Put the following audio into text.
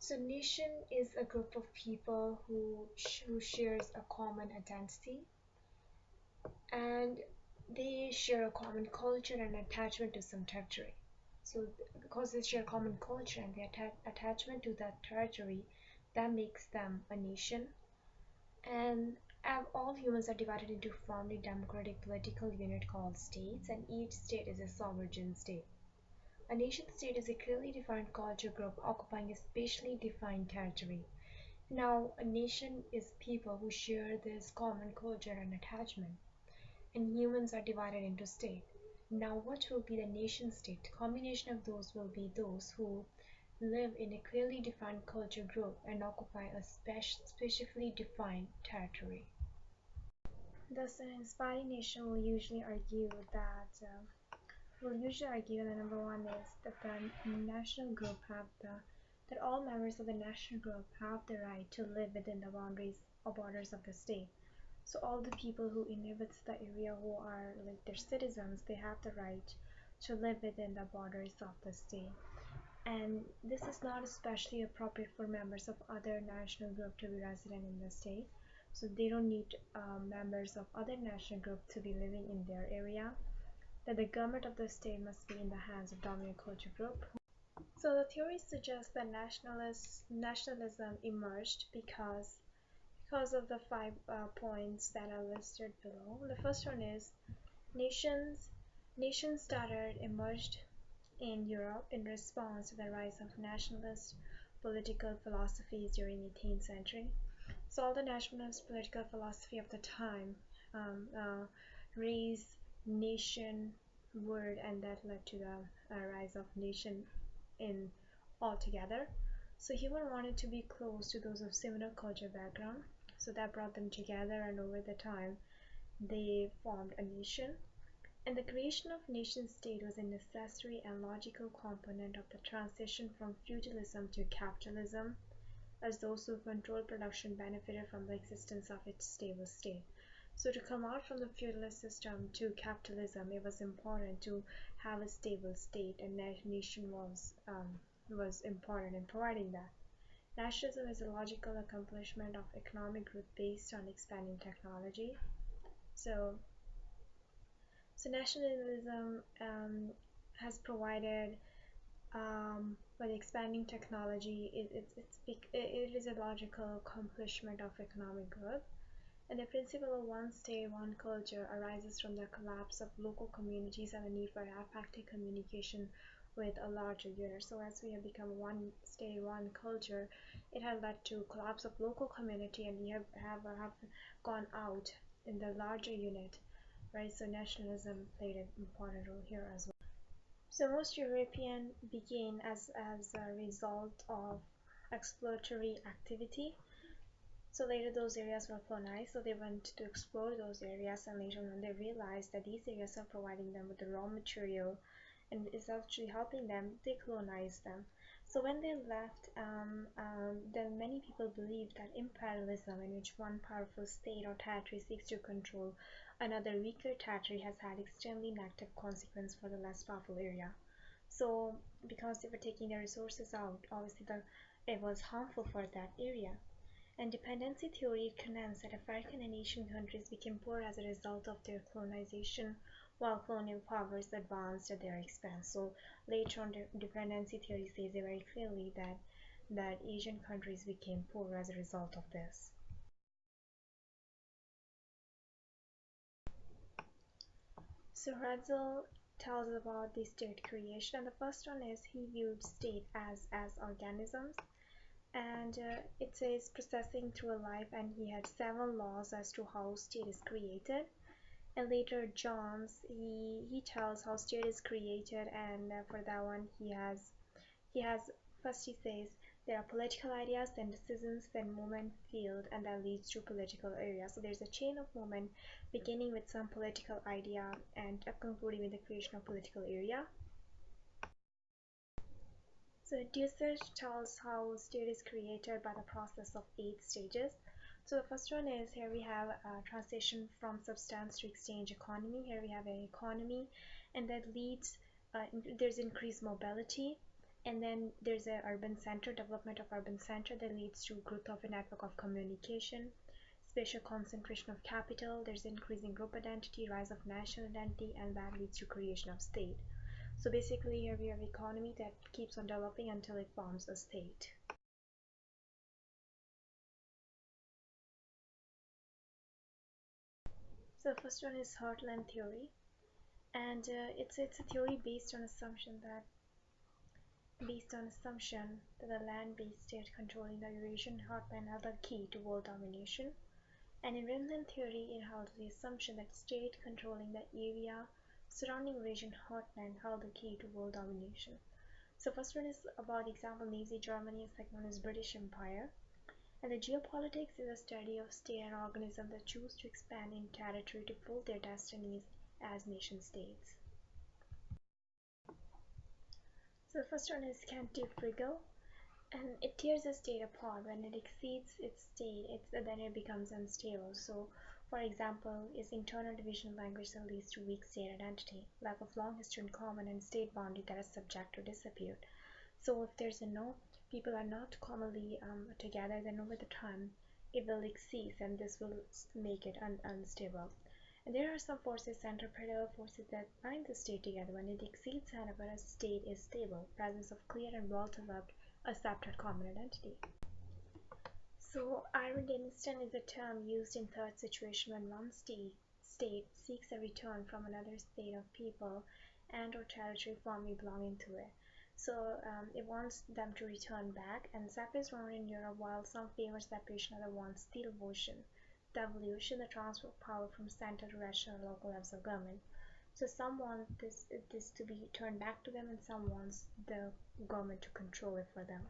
So nation is a group of people who shares a common identity, and they share a common culture and attachment to some territory. So because they share common culture and the attachment to that territory, that makes them a nation. And all humans are divided into formally democratic political unit called states, and each state is a sovereign state. A nation-state is a clearly defined culture group occupying a spatially defined territory. Now, a nation is people who share this common culture and attachment, and humans are divided into state. Now, what will be the nation-state? The combination of those will be those who live in a clearly defined culture group and occupy a specifically defined territory. Thus, an inspiring nation will usually argue that number one is that the national group have the that all members of the national group have the right to live within the boundaries or borders of the state. So all the people who inhabits the area who are like their citizens, they have the right to live within the borders of the state. And this is not especially appropriate for members of other national group to be resident in the state. So they don't need members of other national group to be living in their area, that the government of the state must be in the hands of dominant culture group. So the theory suggests that nationalism emerged because of the five points that are listed below. The first one is nations nations started emerged in Europe in response to the rise of nationalist political philosophies during the 18th century. So all the nationalist political philosophy of the time raised nation word, and that led to the rise of nation in altogether. So human wanted to be close to those of similar culture background, so that brought them together, and over the time they formed a nation. And the creation of nation state was a necessary and logical component of the transition from feudalism to capitalism, as those who controlled production benefited from the existence of its stable state. So to come out from the feudalist system to capitalism, it was important to have a stable state, and nation was important in providing that. Nationalism is a logical accomplishment of economic growth based on expanding technology. So, so nationalism has provided by expanding technology. It is a logical accomplishment of economic growth. And the principle of one state, one culture arises from the collapse of local communities and the need for effective communication with a larger unit. So as we have become one state, one culture, it has led to collapse of local community, and we have gone out in the larger unit, right? So nationalism played an important role here as well. So most European began as a result of exploratory activity. So later those areas were colonized, so they went to explore those areas, and later when they realized that these areas are providing them with the raw material and is actually helping them, they colonized them. So when they left, then many people believed that imperialism, in which one powerful state or territory seeks to control another weaker territory, has had extremely negative consequences for the less powerful area. So because they were taking their resources out, obviously it was harmful for that area. And dependency theory contends that African and Asian countries became poor as a result of their colonization, while colonial powers advanced at their expense. So later on, dependency theory says very clearly that Asian countries became poor as a result of this. So Ratzel tells about the state creation, and the first one is he viewed state as organisms, and it says processing through a life, and he had 7 laws as to how state is created. And later Johns, he tells how state is created, and for that one he has first he says there are political ideas, then decisions, then movement field, and that leads to political area. So there's a chain of movement beginning with some political idea and concluding with the creation of political area. So Dusich tells how state is created by the process of 8 stages. So the first one is, here we have a transition from substance to exchange economy. Here we have an economy, and that leads, there's increased mobility, And then there's a urban center, development of urban center that leads to growth of a network of communication, spatial concentration of capital, there's increasing group identity, rise of national identity, and that leads to creation of state. So basically here we have economy that keeps on developing until it forms a state. So the first one is heartland theory, and it's a theory based on assumption that the land-based state controlling the Eurasian heartland held the key to world domination. And in Rimland theory, it held the assumption that state controlling the area surrounding Eurasian heartland held the key to world domination. So first one is about the example Nazi Germany, and second one is British Empire. And the geopolitics is a study of state and organisms that choose to expand in territory to fulfill their destinies as nation states. So the first one is Cantilever, and it tears a state apart. When it exceeds its state, then it becomes unstable. So for example, is internal division of language that leads to weak state identity, lack of long history in common, and state boundary that is subject to dispute. So if there's a no, people are not commonly together, then over the time it will exceed, and this will make it unstable. And there are some forces, centripetal forces, that bind the state together. When it exceeds, however, a state is stable, presence of clear and well-developed accepted common identity. So Irredentist is a term used in third situation when one state seeks a return from another state of people and or territory formerly belonging to it. So it wants them to return back, and separation is known in Europe, while some favor separation, other wants devolution. Devolution, the transfer of power from center to regional or local levels of government. So some want this to be turned back to them, and some wants the government to control it for them.